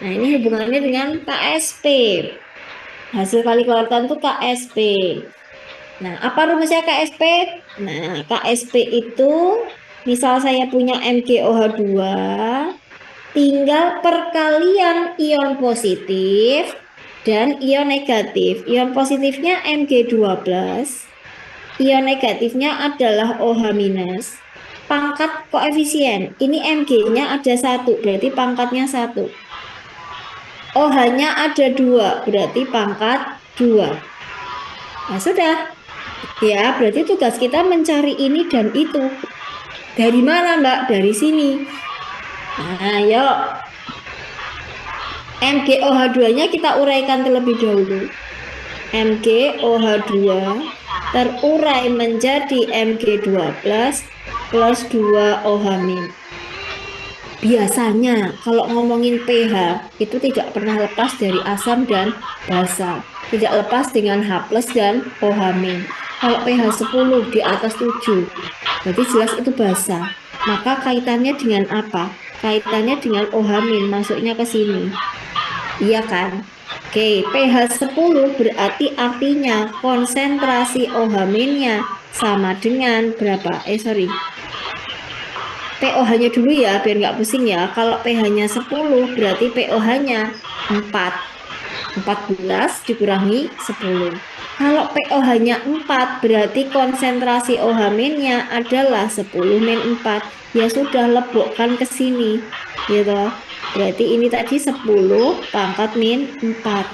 Nah, ini hubungannya dengan KSP. Hasil kali kelautan itu KSP. Nah, apa rumusnya KSP? Nah, KSP itu misal saya punya MgOH2, tinggal perkalian ion positif dan ion negatif. Ion positifnya Mg12, ion negatifnya adalah OH-. Pangkat koefisien, ini Mg-nya ada satu, berarti pangkatnya satu. OH-nya ada dua, berarti pangkat dua. Nah, sudah. Ya, berarti tugas kita mencari ini dan itu. Dari mana, Mbak? Dari sini. Nah, yuk. MgOH2-nya kita uraikan terlebih dahulu. MgOH2 terurai menjadi Mg2 plus 2OH-. Biasanya kalau ngomongin pH itu tidak pernah lepas dari asam dan basa. Tidak lepas dengan H+ dan OH-. Kalau pH 10 di atas 7, berarti jelas itu basa. Maka kaitannya dengan apa? Kaitannya dengan OH-, masuknya ke sini. Iya kan? Oke, pH 10 berarti artinya konsentrasi OH-nya sama dengan berapa? Sorry. POH-nya dulu ya, biar nggak pusing ya. Kalau pH-nya 10, berarti POH-nya 4. 14 dikurangi 10. Kalau POH-nya 4, berarti konsentrasi OH-nya adalah 10 min 4. Ya sudah, lebokkan ke sini. Gitu. Berarti ini tadi 10 pangkat min 4.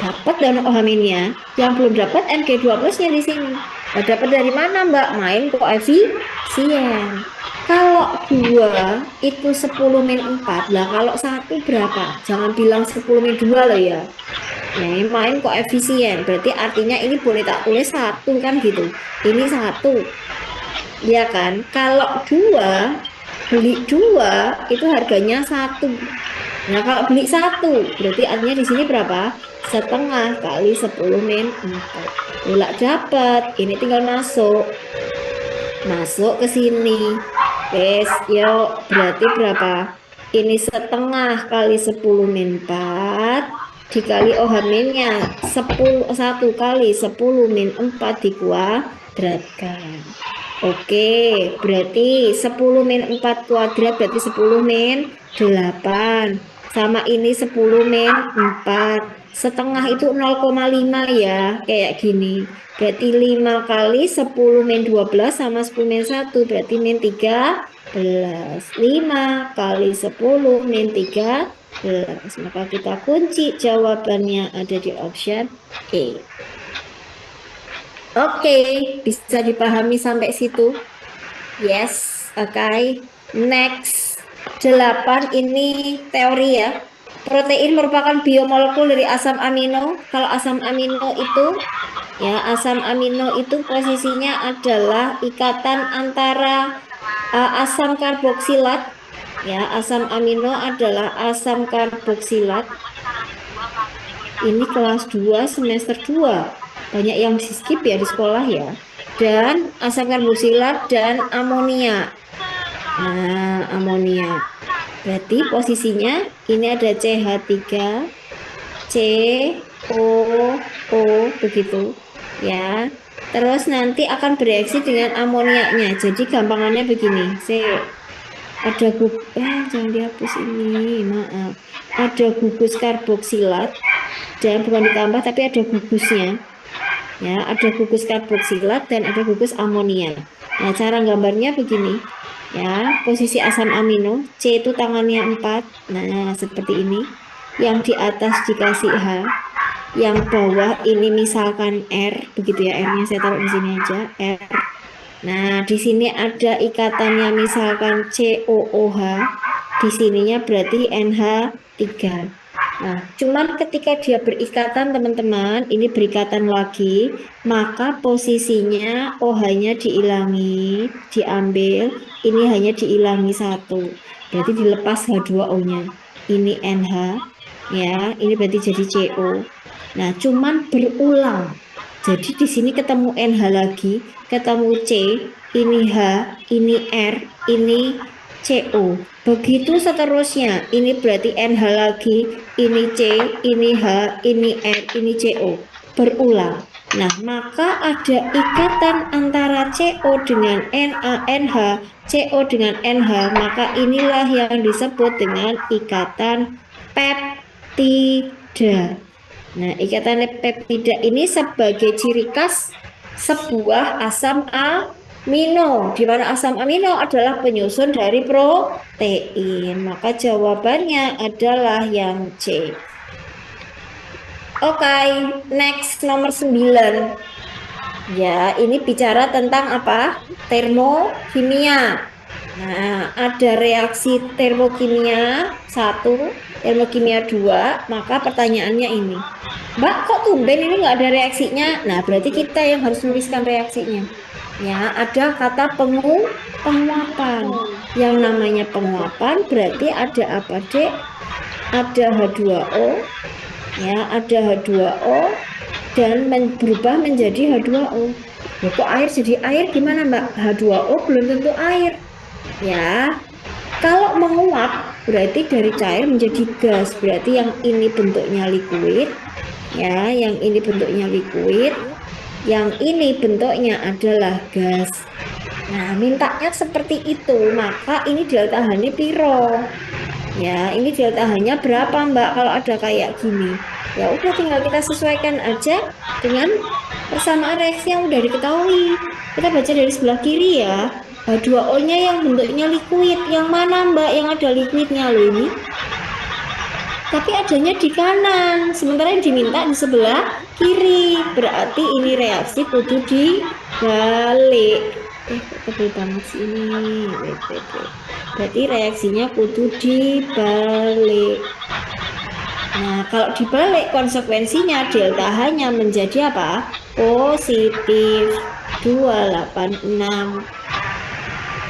Dapat dan OH-nya. Yang belum dapat Mg2+-nya di sini. Nah, dapat dari mana, Mbak? Main koefisien. Kalau 2 itu 10 min 4. Lah kalau 1 berapa? Jangan bilang 10 min 2 loh ya. Ya, ini main koefisien. Berarti artinya ini boleh tak tulis 1 kan gitu. Ini 1. Ya kan? Kalau 2, beli 2 itu harganya 1. Nah, kalau beli 1, berarti artinya di sini berapa? Setengah kali 10 min 4. Bolak dapat. Ini tinggal masuk. Masuk ke sini. Wes, yuk, berarti berapa? Ini setengah kali 10 min 4 dikali OH-nya 10, 1 kali 10 min 4 dikuadratkan. Oke, berarti 10 min 4 kuadrat berarti 10 min 8. Sama ini 10 min 4. Setengah itu 0,5 ya, kayak gini. Berarti 5 kali 10 min 12 sama 10 min 1 berarti min 13. 5 kali 10 min 13. Maka kita kunci jawabannya ada di option E. Oke, bisa dipahami sampai situ? Yes, oke. Next, 8 ini teori ya. Protein merupakan biomolekul dari asam amino. Kalau asam amino itu, ya asam amino itu posisinya adalah ikatan antara asam karboksilat. Ya, asam amino adalah asam karboksilat. Ini kelas 2 semester 2. Banyak yang skip ya di sekolah ya. Dan asam karboksilat dan amonia. Nah, amonia. Berarti posisinya ini ada CH3, COO begitu ya. Terus nanti akan bereaksi dengan amoniaknya. Jadi gampangannya begini. Ada jangan dihapus ini, maaf. Ada gugus karboksilat dan bukan ditambah tapi ada gugusnya. Ya, ada gugus karboksilat dan ada gugus amonia. Nah, cara gambarnya begini. Ya, posisi asam amino, C itu tangannya 4. Nah, seperti ini. Yang di atas dikasih H, yang bawah ini misalkan R, begitu ya, R-nya saya taruh di sini aja, R. Nah, di sini ada ikatannya misalkan COOH, di sininya berarti NH3. Nah, cuman ketika dia berikatan teman-teman, ini berikatan lagi, maka posisinya OH-nya diilangi, diambil, ini hanya diilangi 1. Berarti dilepas H2O-nya. Ini NH, ya, ini berarti jadi CO. Nah, cuman berulang. Jadi di sini ketemu NH lagi, ketemu C, ini H, ini R, ini CO. Begitu seterusnya. Ini berarti NH lagi, ini C, ini H, ini R, ini CO. Berulang. Nah, maka ada ikatan antara CO dengan NaNH, CO dengan NH, maka inilah yang disebut dengan ikatan peptida. Nah, ikatan peptida ini sebagai ciri khas sebuah asam amino, di mana asam amino adalah penyusun dari protein. Maka jawabannya adalah yang C. Oke, next nomor 9. Ya, ini bicara tentang apa? Termokimia. Nah, ada reaksi termokimia 1, termokimia 2. Maka pertanyaannya ini, Mbak, kok tumben ini nggak ada reaksinya? Nah, berarti kita yang harus menuliskan reaksinya. Ya, ada kata penguapan. Yang namanya penguapan berarti ada apa, Dek? Ada H2O, ya, ada H2O dan berubah menjadi H2O. Loh, kok air jadi air gimana, Mbak? H2O belum tentu air. Ya, kalau menguap berarti dari cair menjadi gas. Berarti yang ini bentuknya liquid, ya, yang ini bentuknya liquid, yang ini bentuknya adalah gas. Nah, mintanya seperti itu, maka ini delta H-nya piro? Ya, ini delta H-nya berapa, Mbak, kalau ada kayak gini? Ya udah, tinggal kita sesuaikan aja dengan persamaan reaksi yang udah diketahui. Kita baca dari sebelah kiri ya. H2O-nya yang bentuknya liquid. Yang mana, Mbak, yang ada liquidnya loh ini? Tapi adanya di kanan, sementara yang diminta di sebelah kiri. Berarti ini reaksi kudu dibalik. Kok tebel banget sih ini. Wait. Berarti reaksinya kudu dibalik. Nah, kalau dibalik konsekuensinya delta H-nya menjadi apa? Positif 286.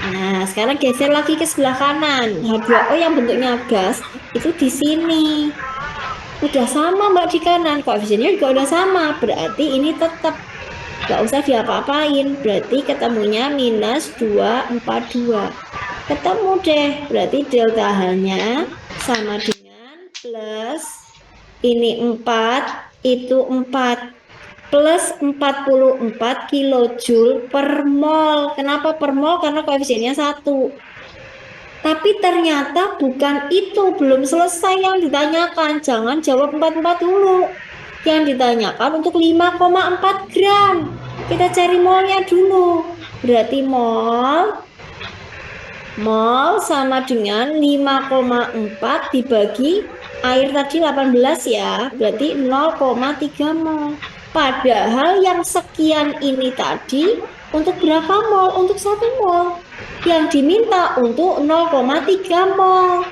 Nah, sekarang geser lagi ke sebelah kanan. H2O yang bentuknya gas itu di sini. Udah sama, Mbak, di kanan. Koefisiennya juga udah sama. Berarti ini tetap nggak usah diapa-apain. Berarti ketemunya minus 242. Ketemu deh. Berarti delta H-nya sama dengan plus ini 4, itu 4 plus 44 kilojoule per mol. Kenapa per mol? Karena koefisiennya 1. Tapi ternyata bukan itu, belum selesai yang ditanyakan. Jangan jawab 44 dulu. Yang ditanyakan untuk 5,4 gram. Kita cari molnya dulu. Berarti mol sama dengan 5,4 dibagi air tadi 18 ya. Berarti 0,3 mol. Padahal yang sekian ini tadi untuk berapa mol? Untuk 1 mol. Yang diminta untuk 0,3 mol.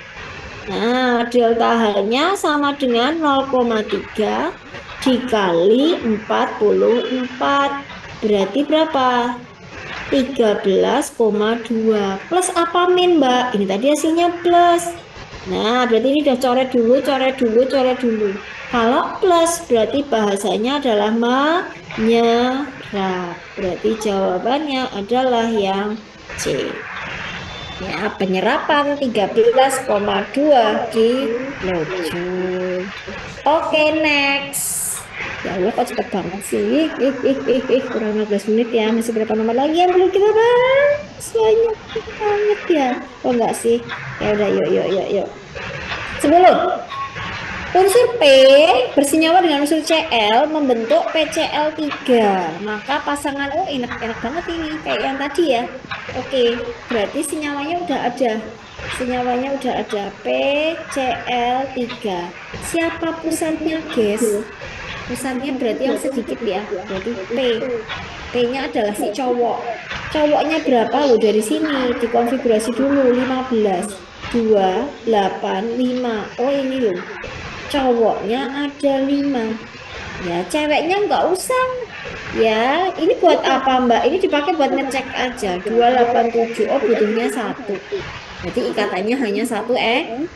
Nah, delta H-nya sama dengan 0,3 dikali 44. Berarti berapa? 13,2. Plus apa min, Mbak? Ini tadi hasilnya plus. Nah, berarti ini udah coret dulu. Kalau plus berarti bahasanya adalah menyerap. Berarti jawabannya adalah yang C. Ya, penyerapan 13,2 kilojoule. Oke, next. Ya Allah, kok cepet banget sih. Kurang 15 menit ya. Masih berapa nomor lagi yang belum kita bahas? Banyak banget ya. Oh enggak sih? Ya udah, yuk. 10. Unsur P bersenyawa dengan unsur Cl membentuk PCl3. Maka pasangan enak banget ini kayak yang tadi ya. Oke, berarti senyawanya udah ada. PCl3. Siapa pusatnya, guys? Pusatnya berarti yang sedikit ya. Berarti P. P-nya adalah si cowok. Cowoknya berapa loh dari sini? Dikonfigurasi dulu 15. 2, 8, 5. Oh, ini loh. Cowoknya ada 5. Ya, ceweknya nggak usah. Ya, ini buat apa, Mbak? Ini dipakai buat ngecek aja. 287. Oh, butuhnya 1. Berarti ikatannya hanya 1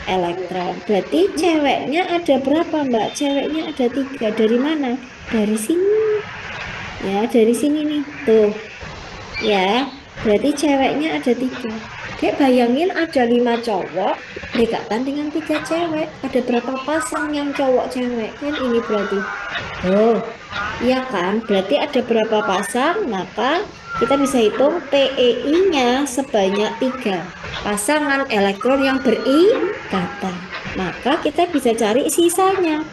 elektron. Berarti ceweknya ada berapa, Mbak? Ceweknya ada 3. Dari mana? Dari sini. Ya, dari sini nih. Tuh. Ya, berarti ceweknya ada 3. Dek bayangin ada 5 cowok berdekatan dengan 3 cewek. Ada berapa pasang yang cowok cewek? Kan ini berarti. Oh, iya kan? Berarti ada berapa pasang? Maka kita bisa hitung PEI-nya sebanyak 3 pasangan elektron yang berikatan. Maka kita bisa cari sisanya.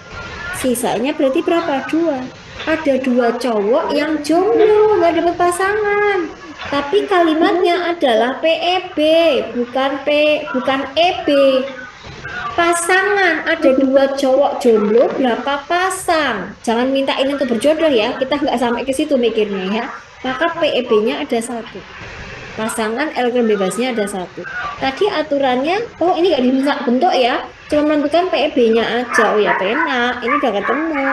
Sisanya berarti berapa? 2. Ada 2 cowok yang jomblo, nggak dapat pasangan. Tapi kalimatnya adalah PEB, bukan EB. Pasangan, ada 2 cowok jomblo, berapa pasang? Jangan minta ini untuk berjodoh ya, kita nggak sampai ke situ mikirnya ya. Maka PEB-nya ada 1. Pasangan elektron bebasnya ada 1. Tadi aturannya, oh ini nggak bisa bentuk ya, cuma menentukan PEB-nya aja. Oh ya pena, ini udah ketemu.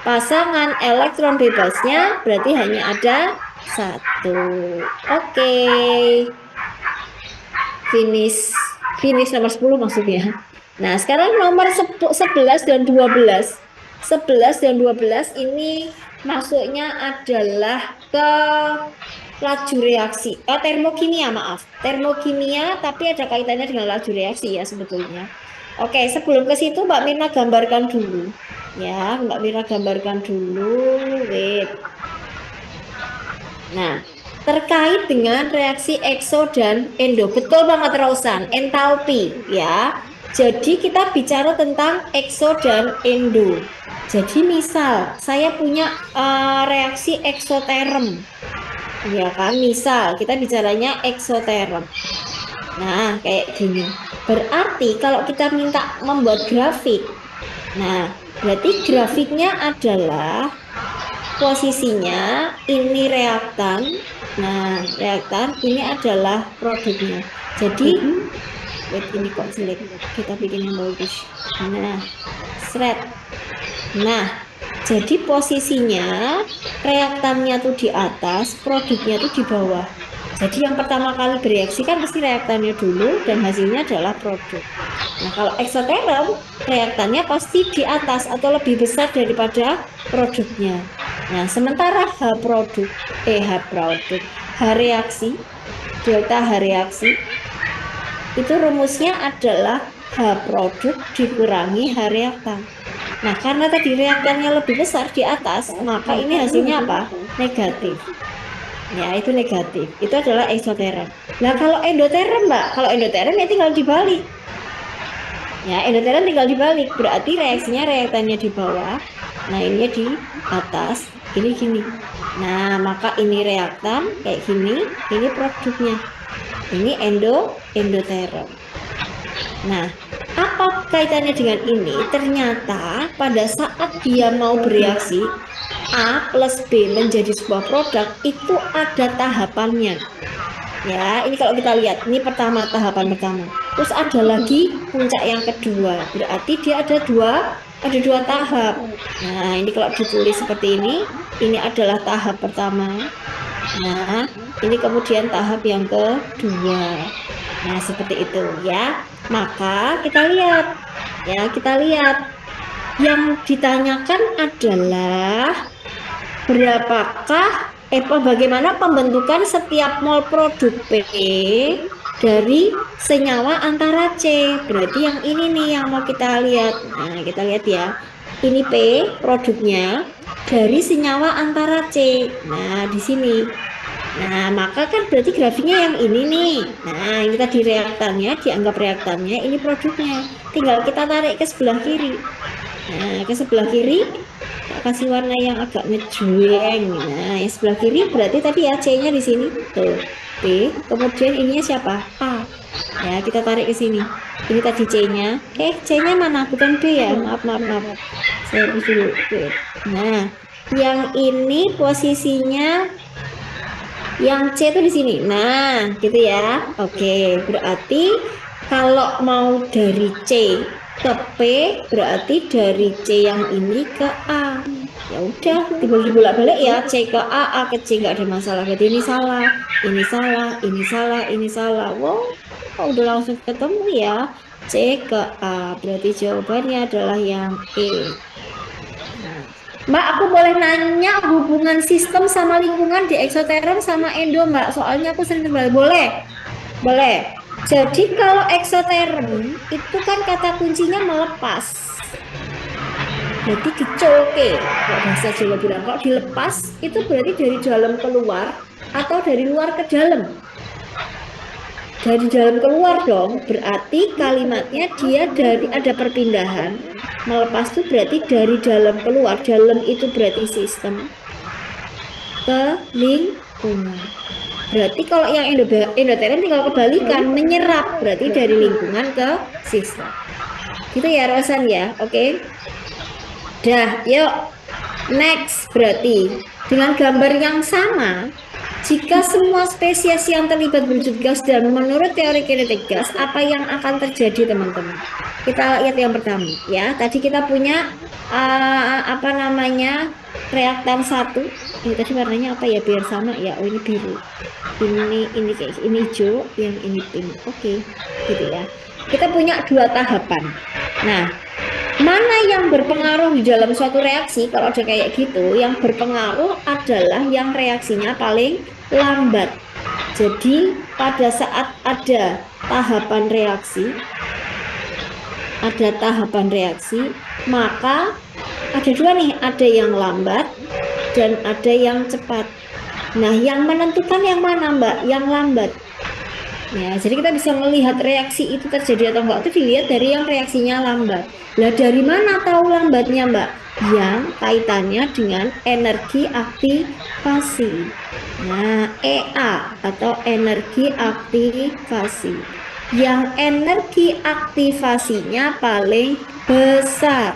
Pasangan elektron bebasnya berarti hanya ada 1. Oke. Finish nomor 10 maksudnya. Nah, sekarang nomor 11 dan 12. 11 dan 12 ini masuknya adalah ke laju reaksi. Termokimia, maaf. Termokimia, tapi ada kaitannya dengan laju reaksi ya sebetulnya. Oke, sebelum ke situ Mbak Mirna gambarkan dulu. Ya, Mbak Mirna gambarkan dulu. Wait. Nah, terkait dengan reaksi ekso dan endo. Betul banget Rausan, entalpi ya. Jadi kita bicara tentang ekso dan endo. Jadi misal saya punya reaksi eksoterm. Ya kan, misal kita bicaranya eksoterm. Nah, kayak gini. Berarti kalau kita minta membuat grafik. Nah, berarti grafiknya adalah posisinya ini reaktan. Nah, reaktan ini adalah produknya. Jadi, wait, ini kok jelek. Kita bikin yang bagus. Nah, seret. Nah, jadi posisinya reaktannya tuh di atas, produknya tuh di bawah. Jadi yang pertama kali bereaksi kan pasti reaktannya dulu dan hasilnya adalah produk. Nah, kalau eksoterm, reaktannya pasti di atas atau lebih besar daripada produknya. Nah, sementara H produk, H reaksi, delta H reaksi, itu rumusnya adalah H produk dikurangi H reaktan. Nah, karena tadi reaktannya lebih besar di atas, maka ini hasilnya apa? Negatif. Ya, itu negatif. Itu adalah eksoterm. Nah, kalau endoterm, Mbak, kalau endoterm ya tinggal dibalik. Ya, endoterm tinggal dibalik. Berarti reaksinya reaktannya di bawah. Nah, ini di atas. Ini gini. Nah, maka ini reaktan kayak gini. Ini produknya. Ini endoterm. Nah, apa kaitannya dengan ini? Ternyata pada saat dia mau bereaksi, A plus B menjadi sebuah produk itu ada tahapannya. Ya, ini kalau kita lihat, ini tahapan pertama. Terus ada lagi puncak yang kedua. Berarti dia ada dua tahap. Nah, ini kalau ditulis seperti ini adalah tahap pertama. Nah, ini kemudian tahap yang kedua. Nah, seperti itu ya. Maka kita lihat yang ditanyakan adalah bagaimana pembentukan setiap mol produk P dari senyawa antara C. Berarti yang ini nih yang mau kita lihat. Nah, kita lihat ya. Ini P produknya dari senyawa antara C. Nah, di sini. Nah, maka kan berarti grafiknya yang ini nih. Nah, ini tadi reaktannya, dianggap reaktannya, ini produknya. Tinggal kita tarik ke sebelah kiri. Nah, ke sebelah kiri kasih warna yang agak ngejreng. Nah, yang sebelah kiri berarti tadi ya C-nya di sini. Tuh, B. Kemudian ininya siapa? A. Ya, kita tarik ke sini. Ini tadi C-nya. C-nya mana? Bukan B ya? Maaf. Saya hapus dulu. Nah, yang ini posisinya yang C itu di sini. Nah, gitu ya. Oke, berarti kalau mau dari C ke P berarti dari C yang ini ke A. Ya udah, dibolak-balik ya, C ke A ke C, nggak ada masalah. Berarti ini salah, ini salah, ini salah, ini salah. Wow, udah langsung ketemu ya. C ke A. Berarti jawabannya adalah yang E. Nah, Mbak, aku boleh nanya hubungan sistem sama lingkungan di eksoterm sama endo, Mbak? Soalnya aku sering kembali. Boleh? Boleh. Jadi kalau eksoterm itu kan kata kuncinya melepas. Berarti dicoke. Kalau bahasa Jawa bilang kalau dilepas itu berarti dari dalam keluar atau dari luar ke dalam. Dari dalam keluar dong, berarti kalimatnya dia dari ada perpindahan. Melepas itu berarti dari dalam keluar. Dalam itu berarti sistem ke lingkungan. Berarti kalau yang endoterm tinggal kebalikan, menyerap. Berarti dari lingkungan ke sistem. Gitu ya Rosan ya, oke? Dah, yuk. Next berarti dengan gambar yang sama, jika semua spesies yang terlibat berwujud gas dan menurut teori kinetik gas, apa yang akan terjadi teman-teman? Kita lihat yang pertama ya. Tadi kita punya apa namanya reaktan satu. Ini tadi warnanya apa ya biar sama ya? Oh ini biru. Ini kayak ini hijau, yang ini pink. Oke, gitu ya. Kita punya dua tahapan. Nah, mana yang berpengaruh di dalam suatu reaksi? Kalau ada kayak gitu, yang berpengaruh adalah yang reaksinya paling lambat. Jadi pada saat ada tahapan reaksi, maka ada dua nih, ada yang lambat dan ada yang cepat. Nah, yang menentukan yang mana, Mbak? Yang lambat. Ya, jadi kita bisa melihat reaksi itu terjadi atau enggak itu dilihat dari yang reaksinya lambat. Lah dari mana tahu lambatnya, Mbak? Yang kaitannya dengan energi aktivasi. Nah, EA atau energi aktivasi. Yang energi aktivasinya paling besar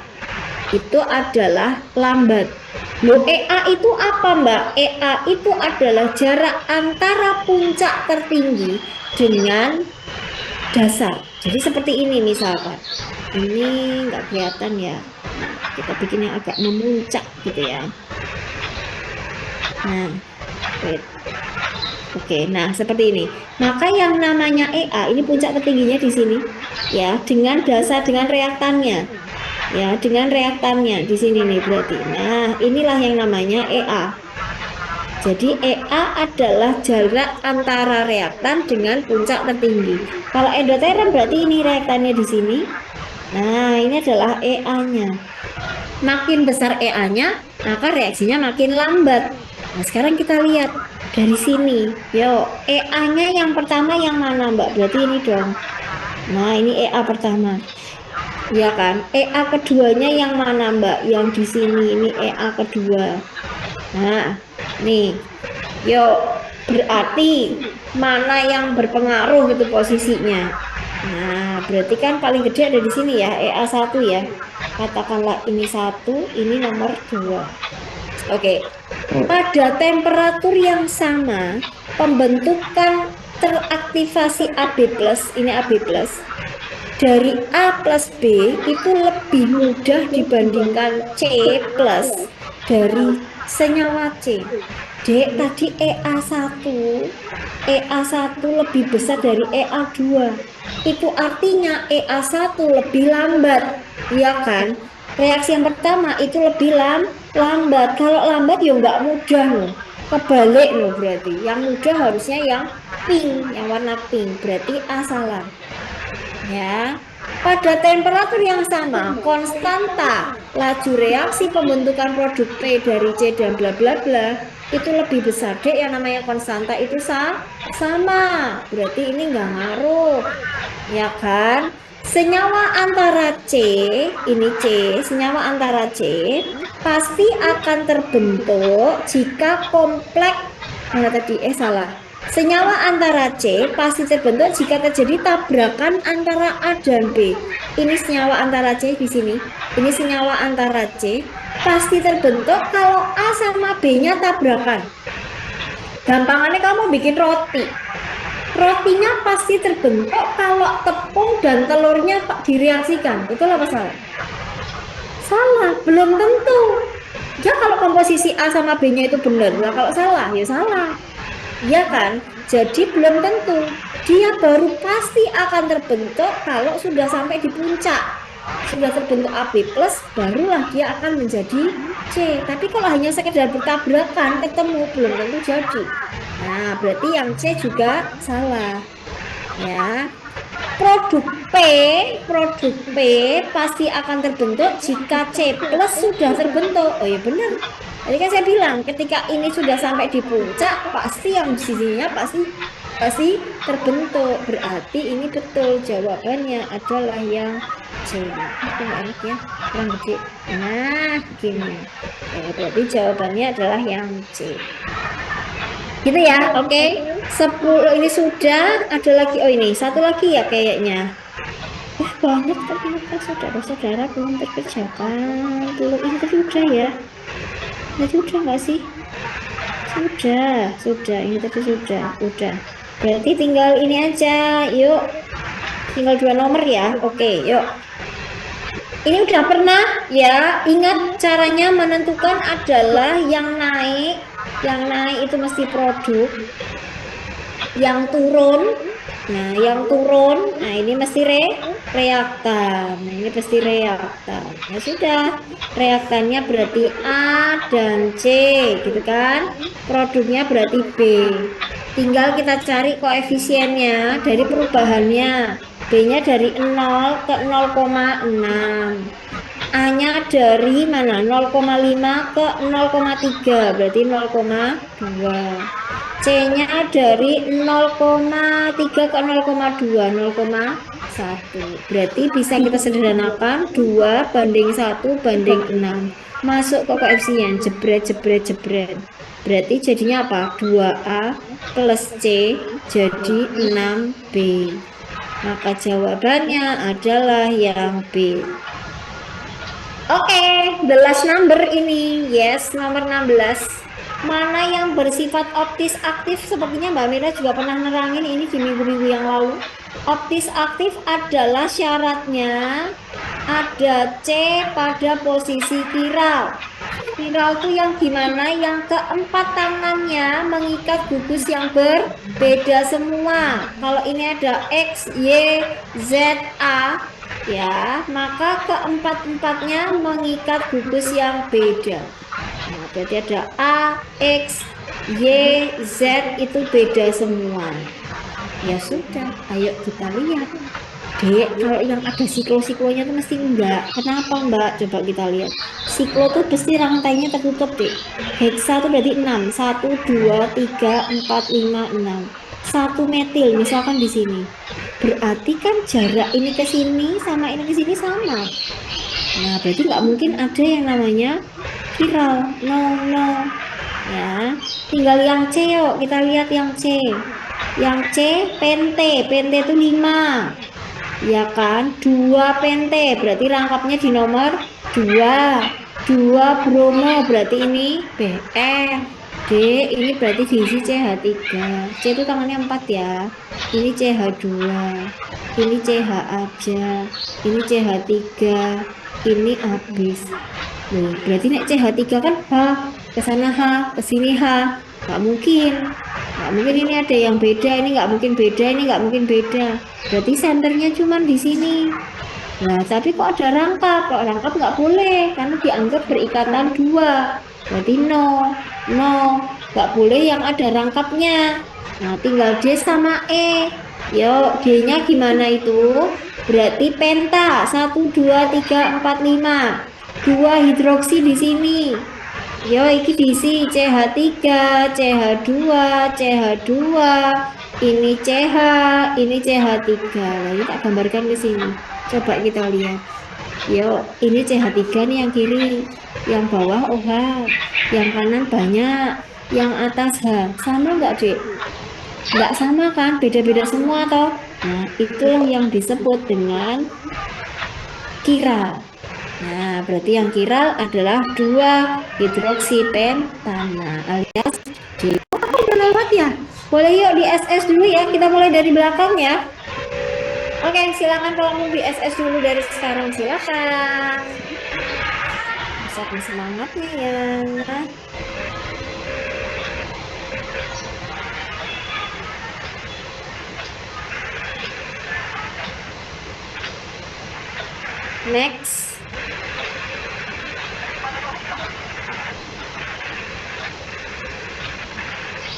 itu adalah lambat. Loh, EA itu apa, Mbak? EA itu adalah jarak antara puncak tertinggi dengan dasar. Jadi seperti ini misalkan. Ini nggak kelihatan ya. Nah, kita bikin yang agak memuncak gitu ya. Nah, wait. Oke, nah seperti ini. Maka yang namanya EA ini puncak tertingginya di sini ya, dengan dasar dengan reaktannya. Ya, dengan reaktannya di sini nih berarti. Nah, inilah yang namanya EA. Jadi EA adalah jarak antara reaktan dengan puncak tertinggi. Kalau endoterm berarti ini reaktannya di sini. Nah, ini adalah EA-nya. Makin besar EA-nya, maka reaksinya makin lambat. Nah, sekarang kita lihat dari sini. Yo, EA-nya yang pertama yang mana, Mbak? Berarti ini dong. Nah, ini EA pertama. Ya kan? EA keduanya yang mana, Mbak? Yang di sini ini EA kedua. Nah, nih. Yuk, berarti mana yang berpengaruh gitu posisinya. Nah, berarti kan paling gede ada di sini ya, EA1 ya. Katakanlah ini 1, ini nomor 2. Oke. Pada temperatur yang sama, pembentukan teraktivasi AB+, ini AB+, dari A plus B itu lebih mudah dibandingkan C plus dari senyawa C. Dek, tadi EA1 lebih besar dari EA2. Itu artinya EA1 lebih lambat, ya kan? Reaksi yang pertama itu lebih lambat. Kalau lambat ya nggak mudah loh. Kebalik loh berarti. Yang mudah harusnya yang pink, yang warna pink. Berarti A salah. Ya, pada temperatur yang sama, konstanta laju reaksi pembentukan produk P dari C dan bla bla bla itu lebih besar. Dek, yang namanya konstanta itu sama. Berarti ini nggak ngaruh. Ya kan? Senyawa antara C, ini C, senyawa antara C pasti akan terbentuk jika kompleks, mana tadi? Salah. Senyawa antara C pasti terbentuk jika terjadi tabrakan antara A dan B. Ini senyawa antara C di sini. Ini senyawa antara C pasti terbentuk kalau A sama B-nya tabrakan. Gampangannya kamu bikin roti. Rotinya pasti terbentuk kalau tepung dan telurnya direaksikan. Betul apa salah? Salah, belum tentu. Ya kalau komposisi A sama B-nya itu benar. Nah, kalau salah, ya salah. Ya kan? Jadi belum tentu. Dia baru pasti akan terbentuk kalau sudah sampai di puncak. Sudah terbentuk AB+, barulah dia akan menjadi C. Tapi kalau hanya sekedar bertabrakan, ketemu, belum tentu jadi. Nah, berarti yang C juga salah. Ya. Produk P pasti akan terbentuk jika C plus sudah terbentuk. Oh ya benar. Tadi kan saya bilang ketika ini sudah sampai di puncak, pasti yang di sisinya pasti pasti terbentuk. Berarti ini betul jawabannya adalah yang C. Kok nggak enak ya? Kurang gede. Nah, gini. Ya, berarti jawabannya adalah yang C. Gitu ya, oke. 10 ini sudah, ada lagi. Oh ini, satu lagi ya kayaknya. Banyak ternyata saudara-saudara belum terkerjakan. Belum, ini tadi udah ya. Tadi udah nggak sih? Sudah. Ini tadi udah. Berarti tinggal ini aja. Yuk, tinggal 2 nomor ya. Oke, yuk. Ini udah pernah ya. Ingat caranya menentukan adalah yang naik. Yang naik itu mesti produk. Yang turun, nah ini mesti reaktan. Nah, ini pasti reaktan. Ya sudah, reaktannya berarti A dan C, gitu kan? Produknya berarti B. Tinggal kita cari koefisiennya dari perubahannya. B-nya dari 0 ke 0,6. A-nya dari mana? 0,5 ke 0,3, berarti 0,2. C-nya dari 0,3 ke 0,2, 0,1. Berarti bisa kita sederhanakan 2 banding 1 banding 6. Masuk ke koefisien, jebret. Berarti jadinya apa? 2A plus C jadi 6B. Maka jawabannya adalah yang B. Oke, the last number ini. Yes, nomor 16. Mana yang bersifat optis aktif? Sepertinya Mbak Mira juga pernah nerangin ini di minggu-minggu yang lalu. Optis aktif adalah syaratnya ada C pada posisi kiral. Kiral itu yang gimana? Yang keempat tangannya mengikat gugus yang berbeda semua. Kalau ini ada X, Y, Z, A, ya, maka keempat-empatnya mengikat gugus yang beda. Nah, berarti ada A, X, Y, Z itu beda semua. Ya sudah, ayo kita lihat. Dek, kalau yang ada siklo-siklonya tuh mesti enggak. Kenapa Mbak? Coba kita lihat. Siklo tuh pasti rantainya tertutup, Dek. Heksa tuh berarti 6. 1, 2, 3, 4, 5, 6. 1 metil misalkan di sini. Berarti kan jarak ini ke sini sama ini ke sini sama. Nah, berarti nggak mungkin ada yang namanya viral. No, no. Ya, tinggal yang C yuk. Kita lihat yang C. Yang C, pente. Pente itu 5. Ya kan? 2 pente. Berarti rangkapnya di nomor 2. 2 bromo. Berarti ini BR. D, ini berarti diisi CH3. C itu tangannya 4 ya. Ini CH2. Ini CH aja. Ini CH3. Ini habis. Loh, berarti nek CH3 kan H, ke sana H, ke sini H. Nggak mungkin. Nggak mungkin ini ada yang beda, ini nggak mungkin beda, ini nggak mungkin beda. Berarti senternya cuma di sini. Nah, tapi kok ada rangkap? Kalau rangkap nggak boleh, karena dianggap berikatan 2. Berarti no, no. Nggak boleh yang ada rangkapnya. Nah, tinggal D sama E. Yuk, D-nya gimana itu? Berarti penta. 1, 2, 3, 4, 5. 2 hidroksi di sini. Yo, iki diisi CH3, CH2, CH2. Ini CH, ini CH3. Nah, ini tak gambarkan di sini. Coba kita lihat. Yo, ini CH3 nih yang kiri, yang bawah OH, yang kanan banyak, yang atas H. Sama nggak, Dek? Nggak sama kan? Beda-beda semua toh. Nah, itulah yang disebut dengan kiral. Nah, berarti yang kiral adalah 2 hidroksipentana alias D. Oh, udah lewat ya? Boleh yuk di SS dulu ya. Kita mulai dari belakang ya. Oke, silakan kalau mau di SS dulu dari sekarang silakan. Saking semangatnya ya. Next.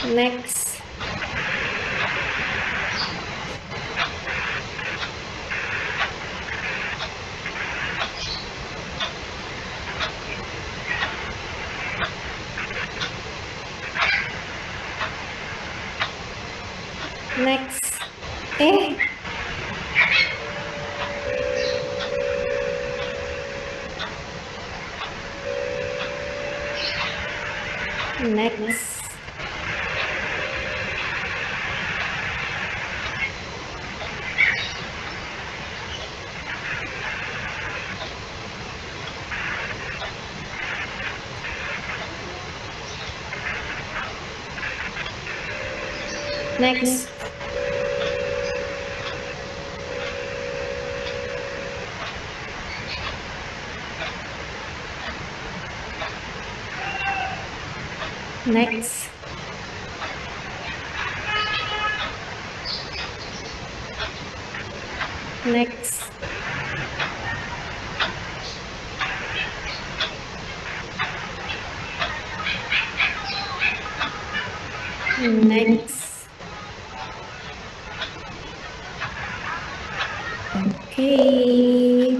Next. Next. Next. Next. Next. Next. Okay.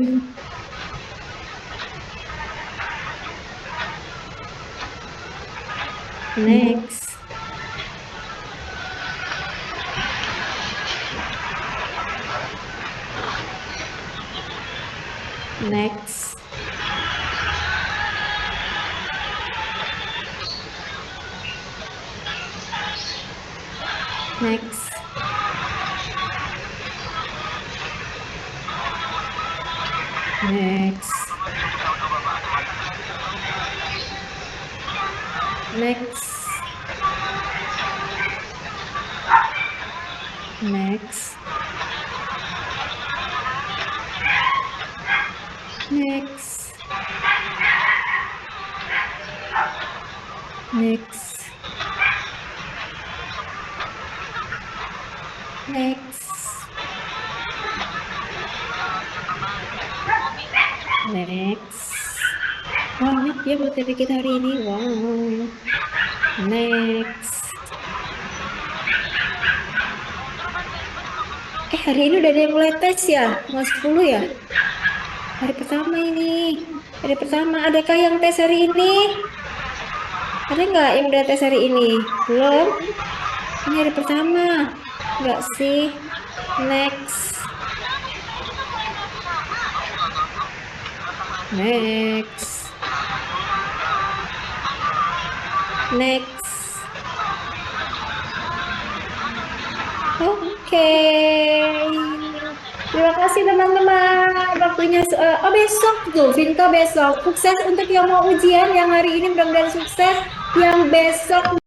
Next. Next. Next. Next. Next. Next. Next. Next. Next. Next. Banyak ya materi kita hari ini. Wow. Next. Hari ini udah ada yang mulai tes ya? Mau 10 ya? Hari pertama ini. Hari pertama. Adakah yang tes hari ini? Ada nggak yang udah tes hari ini? Belum? Ini hari pertama. Nggak sih? Next. Next. Next. Oke. Terima kasih teman-teman. Waktunya besok tuh, Vinto besok. Sukses untuk yang mau ujian yang hari ini, mudah-mudahan sukses. Yang besok